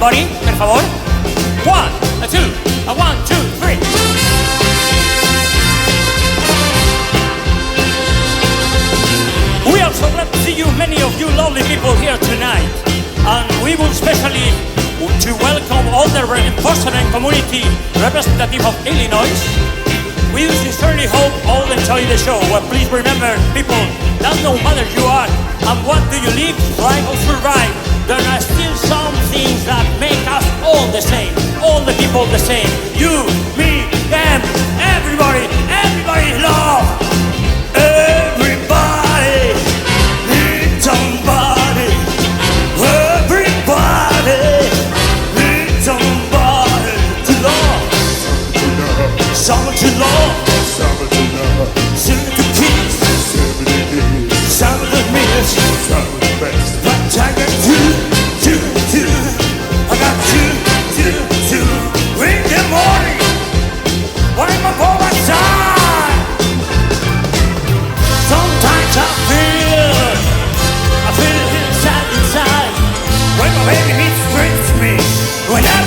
everybody, per favor. 1, 2, 1, 2, 3. We are so glad to see you, many of you lovely people here tonight. And we would especially to welcome all the reinforcement community representative of Illinois. We sincerely hope all enjoy the show. Well, please remember, people, that no matter you are and what do you live, like or survive, there are still some things that make us all the same. All the people the same. You, me, them, everybody, everybody love. Everybody needs somebody. Everybody needs somebody to love. Someone to love. Someone to love. Someone to kiss. Someone to miss. Someone to best. But I got two. I got two. In the morning, when I'm on my side. Sometimes I feel inside. When my baby meets me. When I